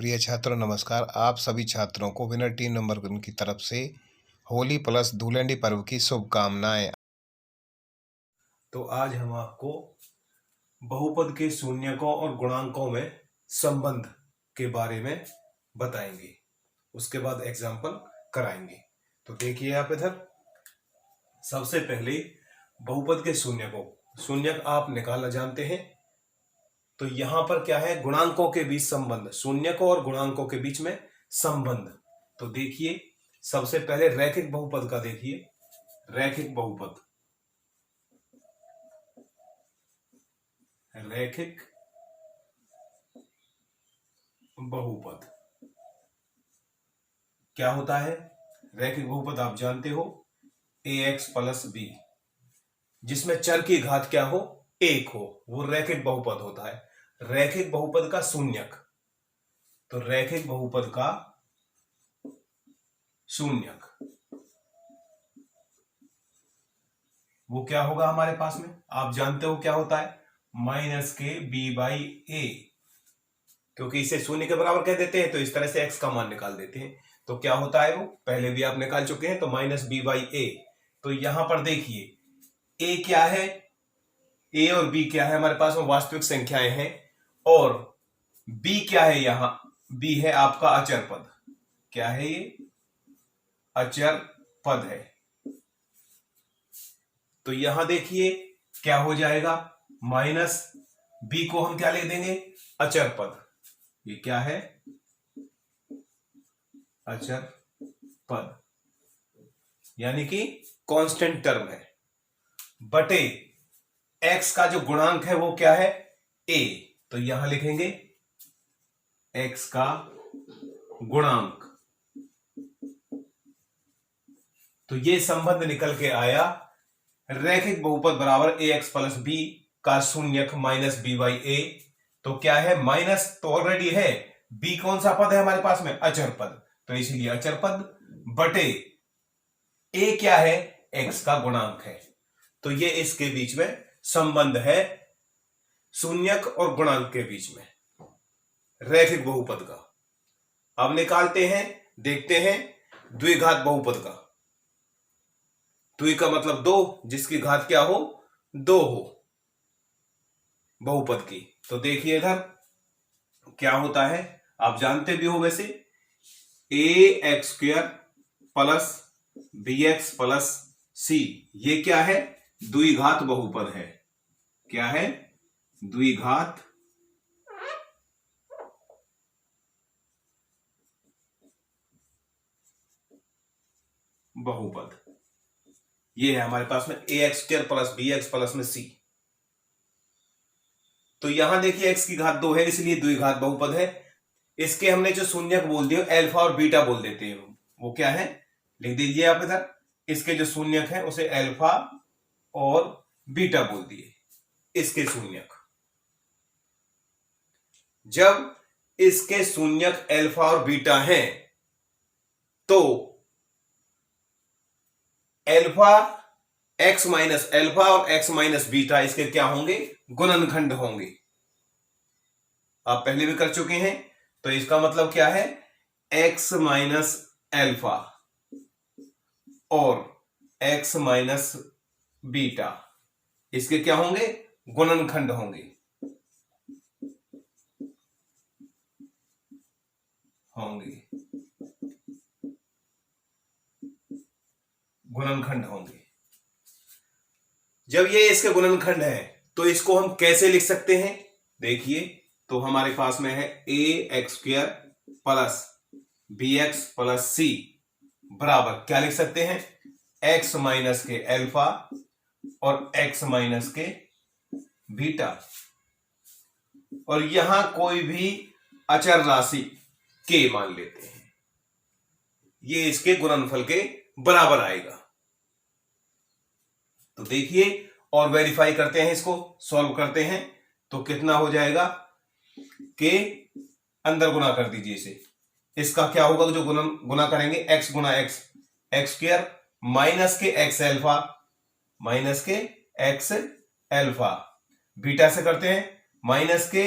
प्रिय छात्रों नमस्कार। आप सभी छात्रों को विनर टीम नंबर 1 की तरफ से होली प्लस धूलेंडी पर्व की शुभकामनाएं। तो आज हम आपको बहुपद के शून्यकों और गुणांकों में संबंध के बारे में बताएंगे, उसके बाद एग्जाम्पल कराएंगे। तो देखिए आप इधर सबसे पहले बहुपद के शून्यक आप निकालना जानते हैं। तो यहां पर क्या है, गुणांकों के बीच संबंध, शून्यकों और गुणांकों के बीच में संबंध। तो देखिए सबसे पहले रैखिक बहुपद का देखिए, रैखिक बहुपद क्या होता है। रैखिक बहुपद आप जानते हो ax प्लस बी, जिसमें चर की घात क्या हो, एक हो, वो रैखिक बहुपद होता है। रैखिक बहुपद का शून्यक, तो रैखिक बहुपद का शून्यक वो क्या होगा हमारे पास में, आप जानते हो क्या होता है, माइनस के बी बाई ए। क्योंकि इसे शून्य के बराबर कह देते हैं तो इस तरह से x का मान निकाल देते हैं। तो क्या होता है, वो पहले भी आप निकाल चुके हैं, तो माइनस बी बाई ए। तो यहां पर देखिए a क्या है, a और b क्या है, हमारे पास में वास्तविक संख्याएं हैं, और b क्या है, यहां b है आपका अचर पद। क्या है ये, अचर पद है। तो यहां देखिए क्या हो जाएगा, माइनस b को हम क्या लिख देंगे, अचर पद। ये क्या है, अचर पद, यानी कि कांस्टेंट टर्म है, बटे x का जो गुणांक है वो क्या है, a। तो यहां लिखेंगे x का गुणांक। तो ये संबंध निकल के आया, रैखिक बहुपद बराबर ax प्लस b का शून्यक माइनस b बाई ए। तो क्या है, माइनस तो ऑलरेडी है, b कौन सा पद है हमारे पास में, अचर पद, तो इसीलिए अचर पद, बटे a क्या है, x का गुणांक है। तो ये इसके बीच में संबंध है, शून्यक और गुणांक के बीच में, रैखिक बहुपद का। अब निकालते हैं, देखते हैं द्विघात बहुपद का। द्वि का मतलब दो, जिसकी घात क्या हो, दो हो, बहुपद की। तो देखिए इधर क्या होता है, आप जानते भी हो वैसे, a x square plus b x plus c, ये क्या है, द्विघात बहुपद है। क्या है, द्विघात बहुपद। ये है हमारे पास में a x square plus b x plus में सी। तो यहां देखिए x की घात 2 है, इसलिए द्विघात बहुपद है। इसके हमने जो शून्यक बोल दिए अल्फा और बीटा बोल देते हैं, वो क्या है, लिख दीजिए आप इधर। इसके जो शून्यक है उसे अल्फा और बीटा बोल दिए, इसके शून्यक। जब इसके शून्यक अल्फा और बीटा हैं तो अल्फा एक्स माइनस अल्फा और एक्स माइनस बीटा इसके क्या होंगे, गुणनखंड होंगे। आप पहले भी कर चुके हैं। तो इसका मतलब क्या है, एक्स माइनस अल्फा और एक्स माइनस बीटा इसके क्या होंगे, गुणनखंड होंगे, गुणनखंड होंगे। जब ये इसके गुणनखंड है तो इसको हम कैसे लिख सकते हैं, देखिए। तो हमारे पास में है a x square plus b x plus c बराबर क्या लिख सकते हैं, एक्स माइनस के अल्फा और एक्स माइनस के बीटा। और यहां कोई भी अचर राशि के मान लेते हैं, ये इसके गुणनफल के बराबर आएगा। तो देखिए और वेरीफाई करते हैं, इसको सॉल्व करते हैं। तो कितना हो जाएगा, के अंदर गुना कर दीजिए इसे, इसका क्या होगा, जो गुना करेंगे एक्स गुना एक्स, एक्स स्क्वायर माइनस के एक्स अल्फा, माइनस के एक्स अल्फा, बीटा से करते हैं माइनस के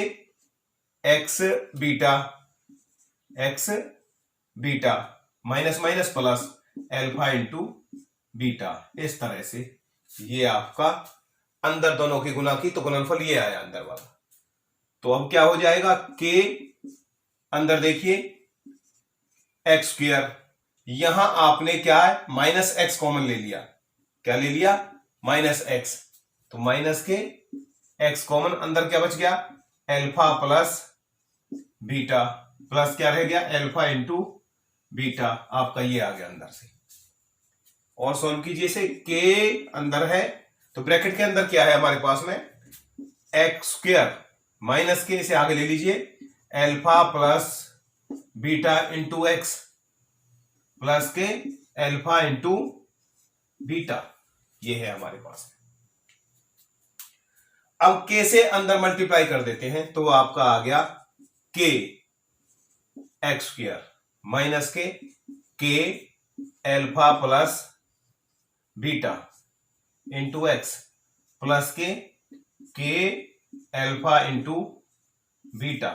x beta x beta minus minus plus alpha into beta. इस तरह से ये आपका अंदर दोनों की गुना की तो गुणनफल ये आया अंदर वाला। तो अब क्या हो जाएगा, के अंदर देखिए एक्स स्क्वायर, यहां आपने क्या है माइनस एक्स कॉमन ले लिया। क्या ले लिया, माइनस एक्स। तो माइनस के एक्स कॉमन, अंदर क्या बच गया, एल्फा प्लस बीटा, प्लस क्या रह गया एल्फा इंटू बीटा, आपका ये आ गया अंदर से। और सॉल्व कीजिए इसे, के अंदर है तो ब्रैकेट के अंदर क्या है हमारे पास में, एक्स स्क्वायर माइनस के, इसे आगे ले लीजिए, alpha plus beta into x plus के एल्फा इंटू बीटा, ये है हमारे पास। अब के से अंदर मल्टीप्लाई कर देते हैं तो आपका आ गया के एक्स स्क्वायर माइनस के alpha plus beta into x plus के एल्फा इंटू बीटा।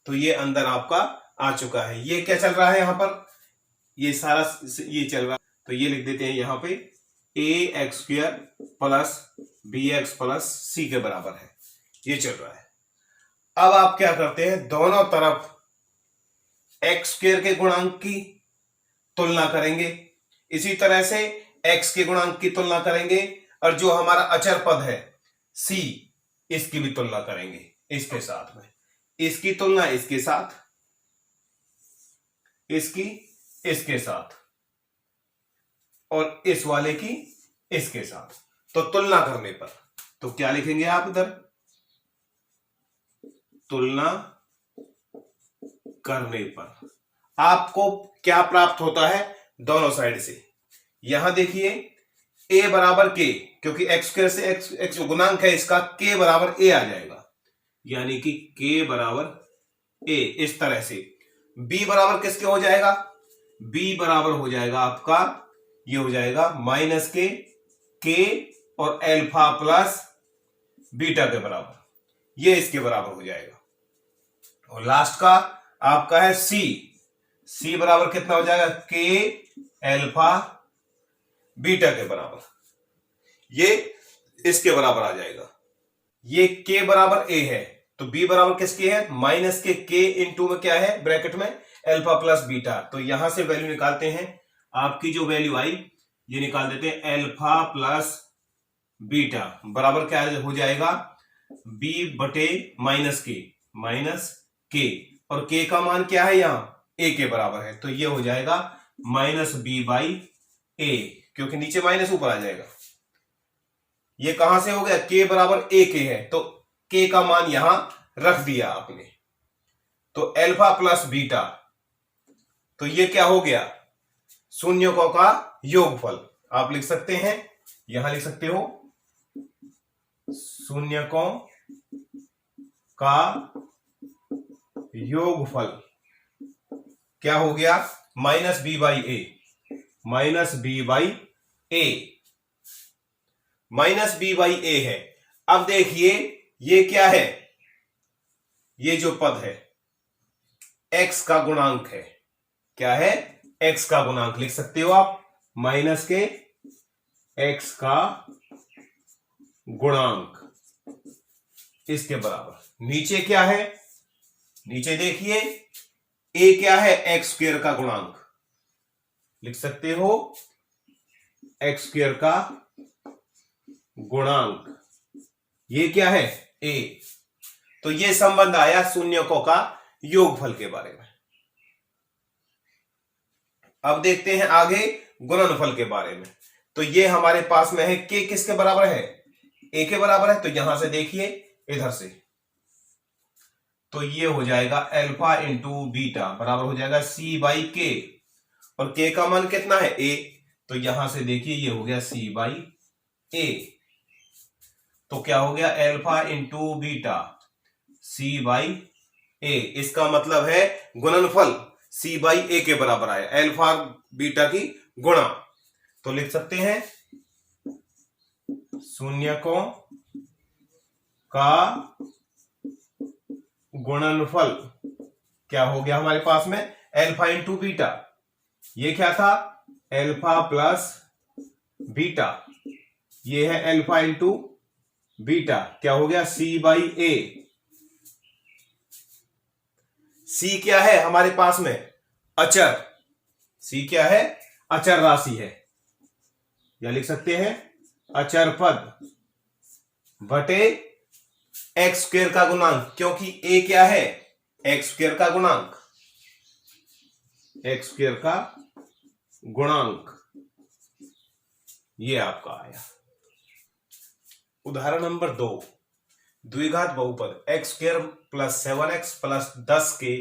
तो ये अंदर आपका आ चुका है। ये क्या चल रहा है यहां पर, ये सारा ये चल रहा है, तो ये लिख देते हैं यहां पे a x square plus b x plus c के बराबर है, ये चल रहा है। अब आप क्या करते हैं, दोनों तरफ एक्स स्क्वायर के गुणांक की तुलना करेंगे, इसी तरह से एक्स के गुणांक की तुलना करेंगे, और जो हमारा अचर पद है सी, इसकी भी तुलना करेंगे इसके साथ में, इसकी तुलना इसके साथ, इसकी इसके साथ, और इस वाले की इसके साथ। तो तुलना करने पर तो क्या लिखेंगे आप इधर, तुलना करने पर आपको क्या प्राप्त होता है, दोनों साइड से। यहां देखिए a बराबर के, क्योंकि एक्स स्क्वायर से एक्स जो गुणांक है इसका, k बराबर a आ जाएगा, यानी कि k बराबर a। इस तरह से b बराबर किसके हो जाएगा, b बराबर हो जाएगा आपका, ये हो जाएगा माइनस के और एल्फा प्लस बीटा के बराबर, ये इसके बराबर हो जाएगा। और लास्ट का आपका है सी बराबर कितना हो जाएगा, के एल्फा बीटा के बराबर, ये इसके बराबर आ जाएगा। ये के बराबर ए है तो बी बराबर किसके है, माइनस के इंटू में क्या है ब्रैकेट में एल्फा प्लस बीटा। तो यहां से वैल्यू निकालते हैं, आपकी जो वैल्यू आई ये निकाल देते हैं, एल्फा प्लस बीटा बराबर क्या हो जाएगा, बी बटे माइनस के, और के का मान क्या है यहां ए के बराबर है, तो ये हो जाएगा माइनस बी बाई ए, क्योंकि नीचे माइनस ऊपर आ जाएगा। ये कहां से हो गया, के बराबर ए के है तो के का मान यहां रख दिया आपने, तो एल्फा प्लस बीटा, तो ये क्या हो गया, शून्यकों का योगफल। आप लिख सकते हैं, यहां लिख सकते हो शून्यकों का योगफल क्या हो गया, minus b by a, minus b by a, minus b by a है। अब देखिए ये क्या है, ये जो पद है एक्स का गुणांक है, क्या है, एक्स का गुणांक लिख सकते हो आप, माइनस के एक्स का गुणांक इसके बराबर। नीचे क्या है, नीचे देखिए ए क्या है, एक्स स्क्वायर का गुणांक, लिख सकते हो एक्स स्क्वायर का गुणांक, ये क्या है ए। तो ये संबंध आया शून्यकों का योगफल के बारे में। अब देखते हैं आगे गुणनफल के बारे में। तो ये हमारे पास में है के किसके बराबर है, ए के बराबर है, तो यहां से देखिए इधर से, तो ये हो जाएगा एल्फा इंटू बीटा बराबर हो जाएगा सी बाई के, और के का मान कितना है ए, तो यहां से देखिए ये हो गया सी बाई ए, तो क्या हो गया alpha into beta c by a. इसका मतलब है गुणनफल सी बाई ए के बराबर आया, एल्फा बीटा की गुणा। तो लिख सकते हैं शून्यकों का गुणनफल क्या हो गया हमारे पास में अल्फा इंटू बीटा। ये क्या था अल्फा प्लस बीटा, ये है अल्फा इंटू बीटा, क्या हो गया सी बाई ए। सी क्या है हमारे पास में अचर, सी क्या है अचर राशि है, या लिख सकते हैं अचर पद बटे एक्स स्क्वायर का गुणांक, क्योंकि ए क्या है एक्स स्क्वायर का गुणांक, एक्स स्क्वायर का गुणांक, ये आपका आया। उदाहरण नंबर 2, द्विघात बहुपद x square plus 7x plus 10 के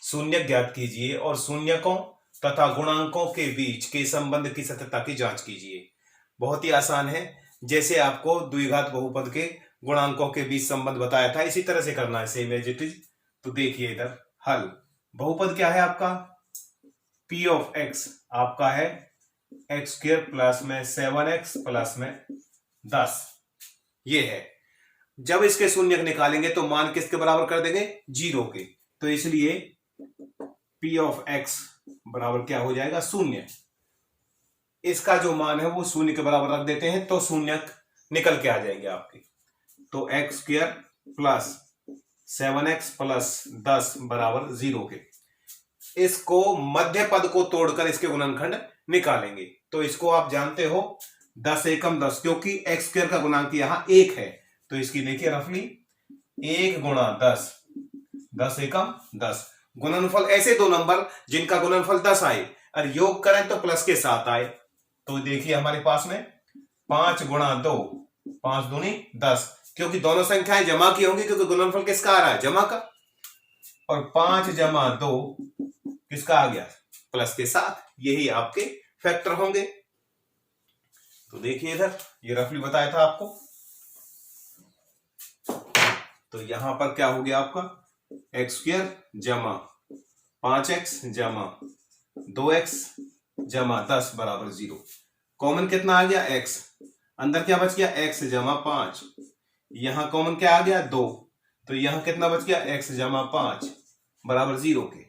शून्य ज्ञात कीजिए और शून्यकों तथा गुणांकों के बीच के संबंध की सत्यता की जांच कीजिए। बहुत ही आसान है, जैसे आपको द्विघात बहुपद के गुणांकों के बीच संबंध बताया था इसी तरह से करना है, सेम एज इट इज। तो देखिए इधर हल, बहुपद क्या है आपका p ऑफ x आपका है एक्स स्क्वायर प्लस में 7x प्लस में 10, ये है। जब इसके शून्य निकालेंगे तो मान किसके बराबर कर देंगे 0 के, तो इसलिए p ऑफ x बराबर क्या हो जाएगा शून्य। इसका जो मान है वो शून्य के बराबर रख देते हैं तो शून्य निकल के आ जाएंगे आपके। तो x square plus 7x plus 10 बराबर 0 के। इसको मध्य पद को तोड़कर इसके गुणनखंड निकालेंगे। तो इसको आप जानते हो 10 एकम 10, क्योंकि एक्स स्क्वायर का गुणांक यहां 1 है, तो इसकी देखिए रफली 1 गुणा 10, 10 एकम 10। गुणनफल ऐसे दो नंबर जिनका गुणनफल 10 आए और योग करें तो प्लस के साथ आए। तो देखिए हमारे पास में 5 गुणा 2, 5 दूनी 10, क्योंकि दोनों संख्याएं जमा की होंगी, क्योंकि गुणनफल किसका आ रहा है जमा का, और 5 जमा 2 किसका आ गया प्लस के साथ, यही आपके फैक्टर होंगे। तो देखिए इधर ये रफली बताया था आपको। तो यहां पर क्या हो गया आपका एक्स स्क्वायर जमा 5x जमा 2x जमा 10 बराबर 0। कॉमन कितना आ गया x, अंदर क्या बच गया x जमा 5, यहां कॉमन क्या आ गया 2, तो यहां कितना बच गया x जमा 5 बराबर 0 के।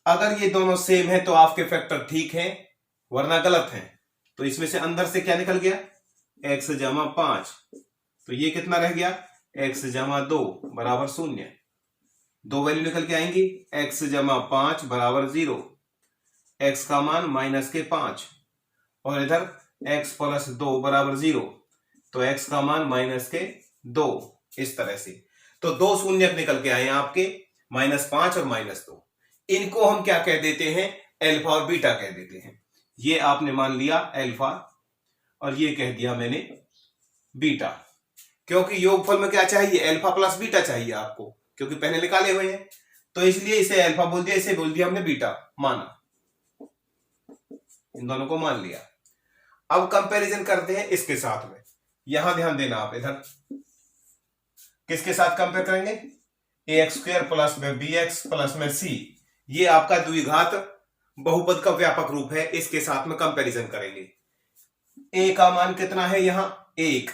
अगर ये दोनों सेम है तो आपके फैक्टर ठीक हैं, वरना गलत हैं। तो इसमें से अंदर से क्या निकल गया x जमा 5, तो ये कितना रह गया x जमा 2 बराबर 0। दो वैल्यू निकल के आएंगी, x जमा 5 बराबर 0, x का मान माइनस के 5, और इधर x प्लस 2 बराबर 0, तो x का मान माइनस के 2, इस तरह से। तो दो शून्य निकल के आए आपके -5 और -2। इनको हम क्या कह देते हैं अल्फा और बीटा कह देते हैं। ये आपने मान लिया अल्फा और ये कह दिया मैंने बीटा, क्योंकि योगफल में क्या चाहिए अल्फा प्लस बीटा चाहिए आपको, क्योंकि पहले निकाले हुए हैं, तो इसलिए इसे अल्फा बोल दिया, इसे बोल दिया हमने बीटा, माना, इन दोनों को मान लिया। अब कंपैरिजन करते हैं इसके साथ में। यहां ध्यान देना आप, इधर किसके साथ कंपेयर करेंगे ax स्क्वायर प्लस में bx प्लस में c, ये आपका द्विघात बहुपद का व्यापक रूप है, इसके साथ में कंपैरिजन करेंगे। a का मान कितना है यहां 1,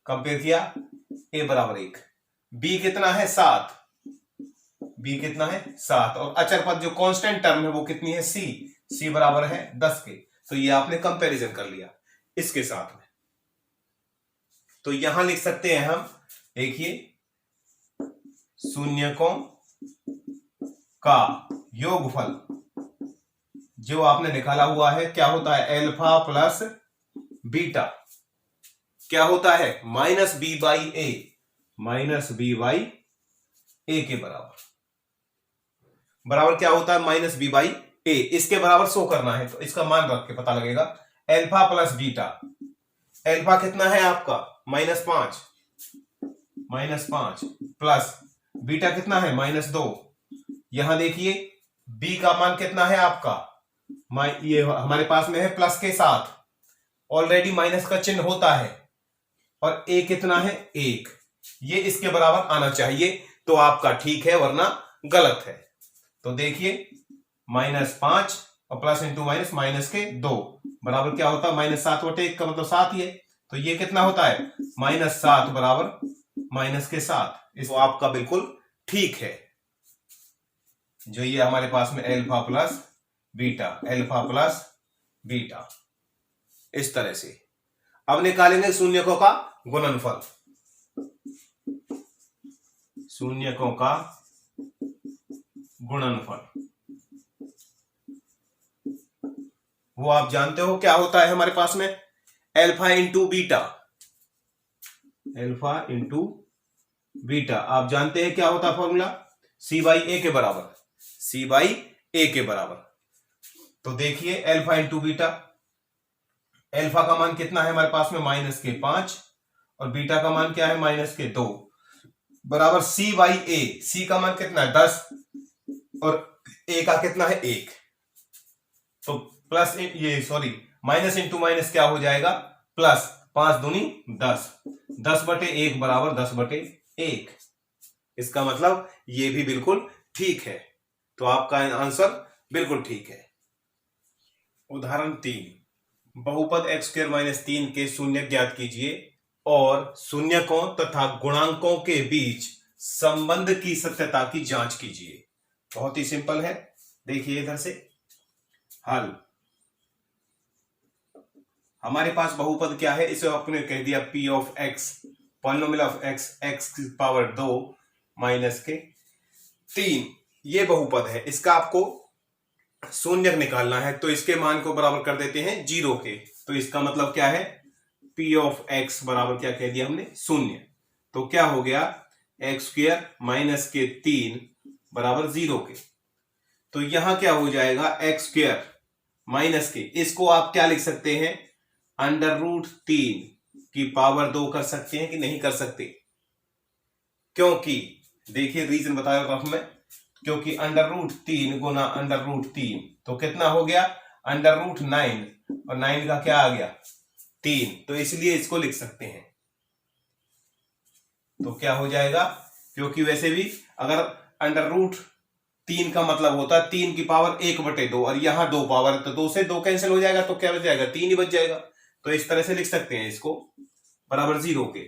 कंपेयर किया a बराबर 1, b कितना है 7, b कितना है 7, और अचर पद जो कांस्टेंट टर्म है वो कितनी है c बराबर है 10 के। तो ये आपने कंपैरिजन कर लिया इसके साथ में। तो यहां लिख सकते हैं हम, देखिए शून्यकों का योगफल जो आपने निकाला हुआ है क्या होता है अल्फा प्लस बीटा, क्या होता है minus b by a, minus b by a के बराबर क्या होता है माइनस बी बाई ए, इसके बराबर शो करना है तो इसका मान रख के पता लगेगा। अल्फा प्लस बीटा, अल्फा कितना है आपका -5 प्लस बीटा कितना है -2। यहां देखिए b का मान कितना है आपका, ये हमारे पास में है प्लस के साथ, ऑलरेडी माइनस का चिन्ह होता है, और a कितना है 1, ये इसके बराबर आना चाहिए तो आपका ठीक है, वरना गलत है। तो देखिए -5 और प्लस इंटू माइनस माइनस के 2 बराबर क्या होता है -7 बटे 1 का मतलब 7 ही है, तो ये कितना होता है -7 बराबर -7, इसको आपका बिल्कुल ठीक है। जो ये हमारे पास में alpha plus beta, alpha plus beta, इस तरह से। अब निकालेंगे शून्यकों का गुणनफल, शून्यकों का गुणनफल। वो आप जानते हो क्या होता है हमारे पास में, alpha into beta, alpha into beta. आप जानते हैं क्या होता है फॉर्मूला, सी बाई ए के बराबर, सी बाई ए के बराबर। तो देखिए अल्फा इंटू बीटा, अल्फा का मान कितना है हमारे पास में -5 और बीटा का मान क्या है -2 बराबर सी बाई ए। सी का मान कितना है 10 और ए का कितना है 1। तो प्लस ये सॉरी माइनस इंटू माइनस क्या हो जाएगा प्लस, 5 दूनी 10, 10/1 बराबर 10/1। इसका मतलब ये भी बिल्कुल ठीक है। तो आपका आंसर बिल्कुल ठीक है। उदाहरण 3, बहुपद x² - 3 के शून्य ज्ञात कीजिए और शून्यकों तथा गुणांकों के बीच संबंध की सत्यता की जांच कीजिए। बहुत ही सिंपल है, देखिए इधर से हल। हमारे पास बहुपद क्या है, इसे आपने कह दिया p of x, polynomial of x, x की पावर 2 माइनस के 3। ये बहुपद है, इसका आपको शून्य निकालना है, तो इसके मान को बराबर कर देते हैं 0 के। तो इसका मतलब क्या है, p ऑफ x बराबर क्या कह दिया हमने, 0। तो क्या हो गया, x² माइनस के 3 बराबर 0 के। तो यहां क्या हो जाएगा, x² माइनस के, इसको आप क्या लिख सकते हैं, √3 की पावर 2 कर सकते हैं कि नहीं कर सकते। क्योंकि देखिए रीजन बताया रफ में, क्योंकि √3 गुना √3 तो कितना हो गया, √9 और 9 का क्या आ गया 3, तो इसलिए इसको लिख सकते हैं। तो क्या हो जाएगा, क्योंकि वैसे भी अगर √3 का मतलब होता है 3 की पावर 1/2 और यहां 2 पावर, तो 2 से 2 कैंसिल हो जाएगा, तो क्या बच जाएगा, 3 ही बच जाएगा। तो इस तरह से लिख सकते हैं इसको बराबर 0 के।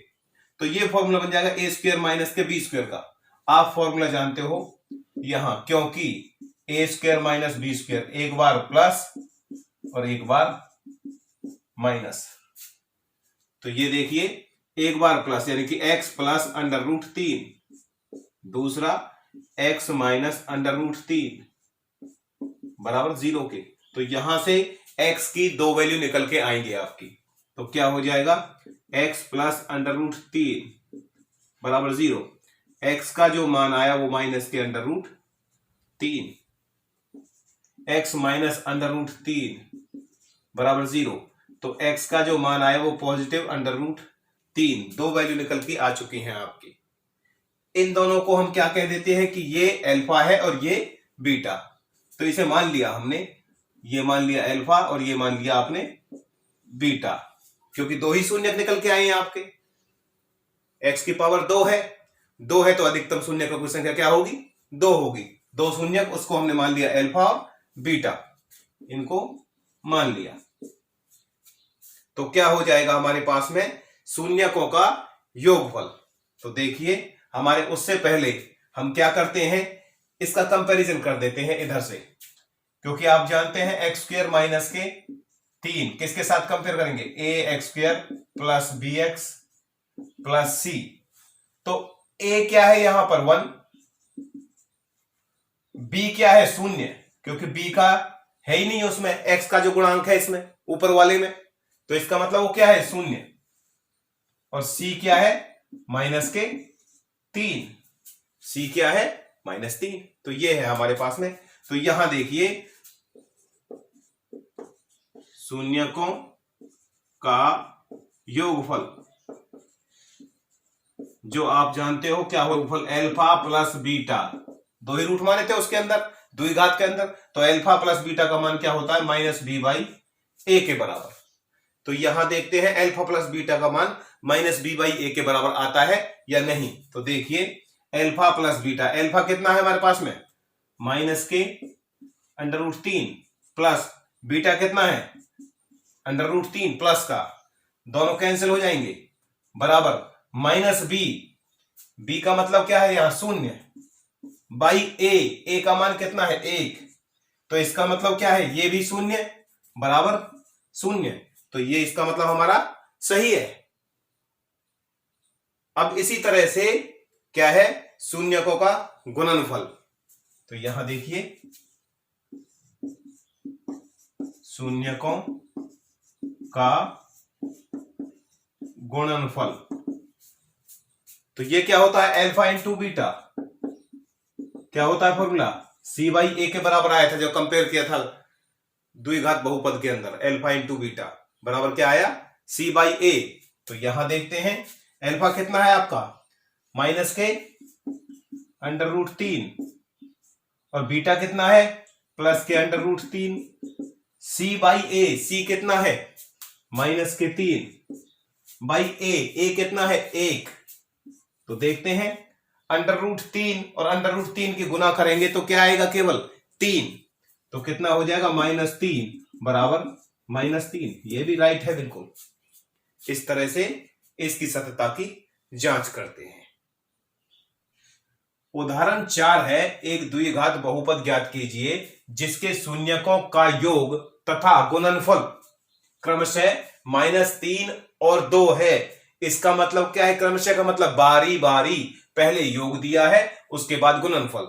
तो ये फॉर्मूला बन जाएगा a² माइनस के b² का। आप फॉर्मूला जानते हो यहां, क्योंकि a² माइनस b², एक बार प्लस और एक बार माइनस। तो ये देखिए एक बार प्लस यानी कि x प्लस √3, दूसरा x माइनस √3 बराबर 0 के। तो यहां से x की 2 वैल्यू निकल के आएंगे आपकी। तो क्या हो जाएगा, x प्लस √3 बराबर 0। x का जो मान आया वो माइनस के √3, x माइनस √3 बराबर 0। तो x का जो मान आया वो पॉजिटिव √3। 2 वैल्यू निकल के आ चुकी हैं आपकी। इन दोनों को हम क्या कह देते हैं कि ये अल्फा है और ये बीटा। तो इसे मान लिया हमने, ये मान लिया अल्फा और ये मान लिया आपने बीटा, क्योंकि 2 ही शून्य निकल के आए हैं आपके। x की पावर 2 है, 2 है तो अधिकतम शून्यकों की संख्या क्या होगी, 2 होगी। 2 शून्यक, उसको हमने मान लिया अल्फा और बीटा, इनको मान लिया। तो क्या हो जाएगा हमारे पास में, शून्यकों का योगफल। तो देखिए हमारे उससे पहले हम क्या करते हैं, इसका कंपैरिजन कर देते हैं इधर से, क्योंकि आप जानते हैं x² माइनस के 3 किसके साथ कंपेयर करेंगे, ax² plus bx plus c। तो a क्या है यहां पर 1, b क्या है 0, क्योंकि b का है ही नहीं उसमें, x का जो गुणांक है इसमें ऊपर वाले में, तो इसका मतलब वो क्या है 0। और c क्या है माइनस के 3, c क्या है -3। तो ये है हमारे पास में। तो यहां देखिए शून्यकों का योगफल, जो आप जानते हो क्या हो, योगफल अल्फा प्लस बीटा, 2 ही रूट माने थे उसके अंदर, द्विघात के अंदर। तो अल्फा प्लस बीटा का मान क्या होता है, -b/a के बराबर। तो यहां देखते हैं अल्फा प्लस बीटा का मान -b/a के बराबर आता है या नहीं। तो देखिए अल्फा प्लस बीटा, अल्फा कितना है हमारे पास में -के√3 प्लस बीटा कितना है √3 प्लस का, दोनों कैंसिल हो जाएंगे, बराबर -b, b का मतलब क्या है यहां 0, बाई ए का मान कितना है 1, तो इसका मतलब क्या है, ये भी शून्य बराबर शून्य, तो ये इसका मतलब हमारा सही है। अब इसी तरह से क्या है, शून्यकों का गुणनफल, तो यहां देखिए शून्यकों का गुणनफल, तो ये क्या होता है, अल्फा इंटू बीटा, क्या होता है फॉर्मूला, सी बाई ए के बराबर आया था जब कंपेयर किया था द्विघात बहुपद के अंदर, अल्फा इंटू बीटा बराबर क्या आया, सी बाई ए। तो यहां देखते हैं अल्फा कितना है आपका, माइनस के अंडर रूट 3, और बीटा कितना है, प्लस के अंडर रूट 3। सी बाई ए, सी कितना है, माइनस के 3 बाई ए कितना है 1, तो देखते हैं अंडर रूट 3 और अंडर रूट 3 की गुना करेंगे तो क्या आएगा, केवल 3, तो कितना हो जाएगा, -3 बराबर -3, ये भी राइट है बिल्कुल। इस तरह से इसकी सत्यता की जांच करते हैं। उदाहरण 4 है, एक द्विघात बहुपद ज्ञात कीजिए जिसके शून्यकों का योग तथा गुणनफल क्रमशः -3 और 2 है। इसका मतलब क्या है, क्रमशः का मतलब बारी बारी पहले योग दिया है उसके बाद गुणनफल,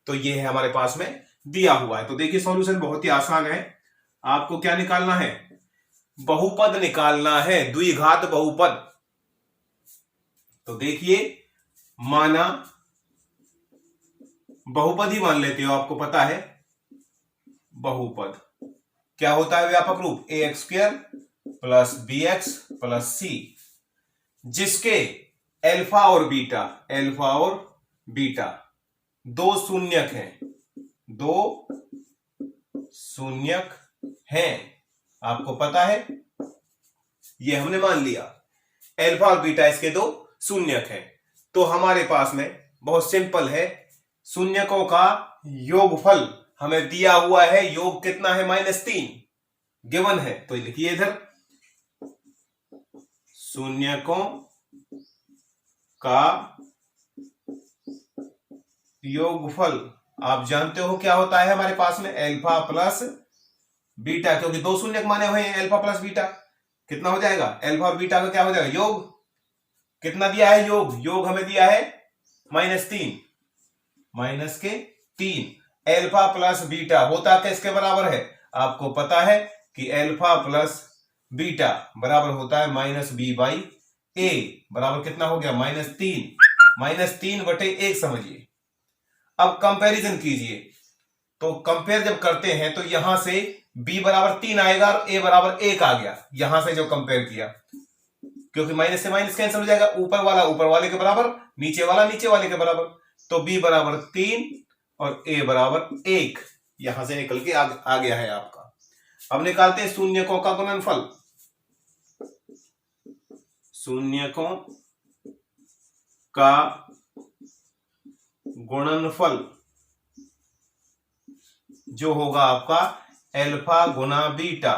तो ये है हमारे पास में दिया हुआ है। तो देखिए सॉल्यूशन बहुत ही आसान है, आपको क्या निकालना है, बहुपद निकालना है, द्विघात बहुपद। तो देखिए माना बहुपद ही मान लेते हो, आपको पता है बहुपद क्या होता है, व्यापक रूप ax² plus bx plus c, जिसके अल्फा और बीटा दो शून्यक हैं, आपको पता है, ये हमने मान लिया अल्फा और बीटा इसके दो शून्यक हैं। तो हमारे पास में बहुत सिंपल है, शून्यकों का योगफल हमें दिया हुआ है, योग कितना है, -3 गिवन है, तो लिखिए इधर शून्यकों का योगफल, आप जानते हो क्या होता है हमारे पास में, अल्फा प्लस बीटा, क्योंकि दो शून्यक माने हुए हैं अल्फा प्लस बीटा, कितना हो जाएगा, अल्फा और बीटा का क्या हो जाएगा, योग, कितना दिया है योग हमें दिया है -3, अल्फा प्लस बीटा होता किसके बराबर है, आपको पता है कि अल्फा प्लस बीटा बराबर होता है -b/a, बराबर कितना हो गया, -3/1 समझिए। अब कंपैरिजन कीजिए, तो कंपेयर जब करते हैं तो यहां से b बराबर 3 आएगा और a बराबर 1 आ गया, यहां से जो कंपेयर किया, क्योंकि माइनस से माइनस कैंसिल हो जाएगा, ऊपर वाला ऊपर वाले के बराबर, नीचे वाला नीचे वाले के बराबर, तो b बराबर 3 और a बराबर 1 यहां से निकल के आ गया है आपका। अब निकालते हैं शून्यकों का गुणनफल, शून्यकों का गुणनफल जो होगा आपका अल्फा गुना बीटा,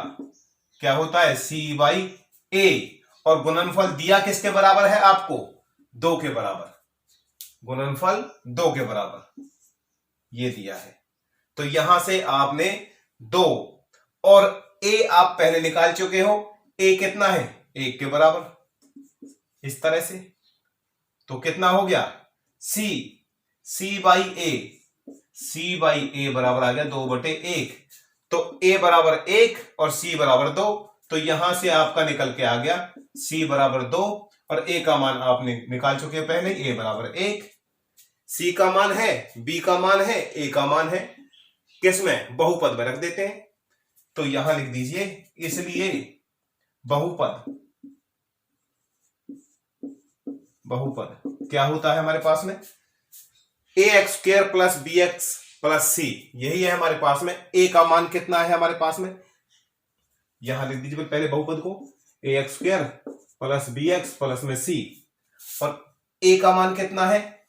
क्या होता है, c/a, और गुणनफल दिया किसके बराबर है आपको, 2 के बराबर, गुणनफल 2 के बराबर ये दिया है। तो यहां से आपने 2 और a आप पहले निकाल चुके हो, a कितना है, 1 के बराबर, इस तरह से, तो कितना हो गया, c/a बराबर आ गया 2/1, तो a बराबर 1 और c बराबर 2, तो यहां से आपका निकल के आ गया c बराबर 2 और a का मान आपने निकाल चुके हैं पहले, a बराबर 1, c का मान है, b का मान है, a का मान है, किसमें, बहुपद में रख देते हैं। तो यहां लिख दीजिए, इसलिए बहुपद क्या होता है हमारे पास में, ax² plus bx plus c, यही है हमारे पास में। a का मान कितना है हमारे पास में, यहां लिख दीजिए पहले बहुपद को, ax² प्लस bx प्लस में c, और a का मान कितना है,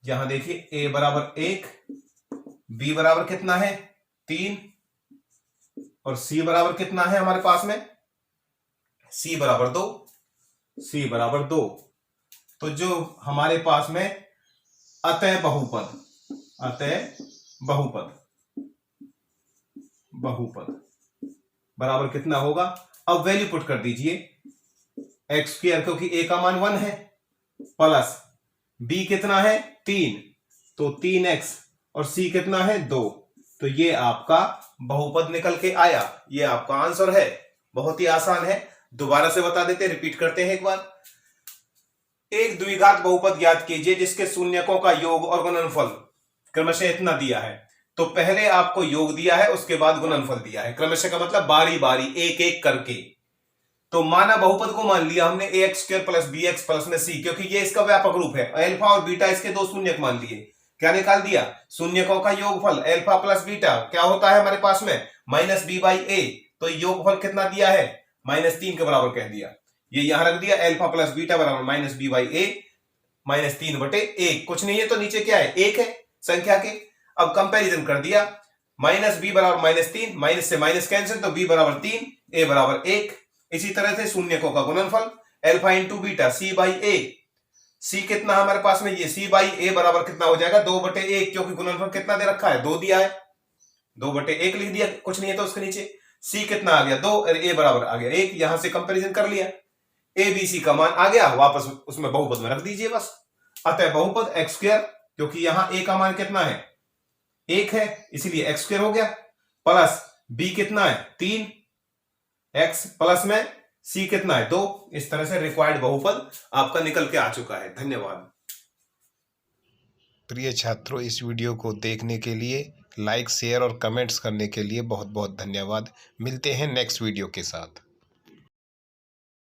यहां देखिए a बराबर 1, b बराबर कितना है 3, और c बराबर कितना है हमारे पास में, c बराबर 2, तो जो हमारे पास में अतः अतः बहुपद बराबर कितना होगा? अब वैल्यू पुट कर दीजिए, एक्स स्क्वायर क्योंकि ए का मान 1 है, प्लस बी कितना है 3, तो 3x, और सी कितना है 2, तो ये आपका बहुपद निकल के आया। ये आपका आंसर है। बहुत ही आसान है, दोबारा से बता देते, रिपीट करते हैं एक बार। एक द्विघात बहुपद ज्ञात कीजिए जिसके शून्यकों का योग और गुणनफल क्रमशः इतना दिया है। तो पहले आपको योग दिया है, उसके बाद गुणनफल दिया है। क्रमशः का मतलब बारी बारी एक एक करके। तो माना बहुपद को मान लिया हमने ax² + bx प्लस में c, क्योंकि ये इसका व्यापक रूप है। अल्फा और बीटा इसके दो शून्यक मान लिए। क्या निकाल दिया? शून्यकों का योगफल अल्फा प्लस बीटा क्या होता है हमारे पास में? -b/a। तो योगफल कितना दिया है? -3 के बराबर कह दिया। ये यहां रख दिया, अल्फा प्लस बीटा बराबर -b/a, -3/1। कुछ नहीं है तो नीचे क्या है? 1 है संख्या के। अब कंपैरिजन कर दिया, -b बराबर -3, माइनस से माइनस कैंसिल, तो b बराबर 3, a बराबर 1। इसी तरह से शून्यकों का गुणनफल alpha into beta c/a। c कितना हमारे पास में? ये c/a बराबर कितना हो जाएगा? 2/1, क्योंकि गुणनफल कितना दे रखा है? 2 दिया है, 2/1 लिख दिया, कुछ नहीं है तो उसके नीचे c कितना आ गया? 2, और a बराबर आ गया 1। यहां से कंपैरिजन कर लिया, abc का मान आ गया, वापस उसमें बहुपद में रख दीजिए बस। अतः बहुपद x², क्योंकि यहां a का मान कितना है? 1 है, इसीलिए x² हो गया, प्लस b कितना है? 3, x प्लस में c कितना है? 2। इस तरह से रिक्वायर्ड बहुपद आपका निकल के आ चुका है। धन्यवाद। प्रिय छात्रों, इस वीडियो को देखने के लिए, लाइक, शेयर और कमेंट्स करने के लिए बहुत बहुत धन्यवाद। मिलते हैं नेक्स्ट वीडियो के साथ।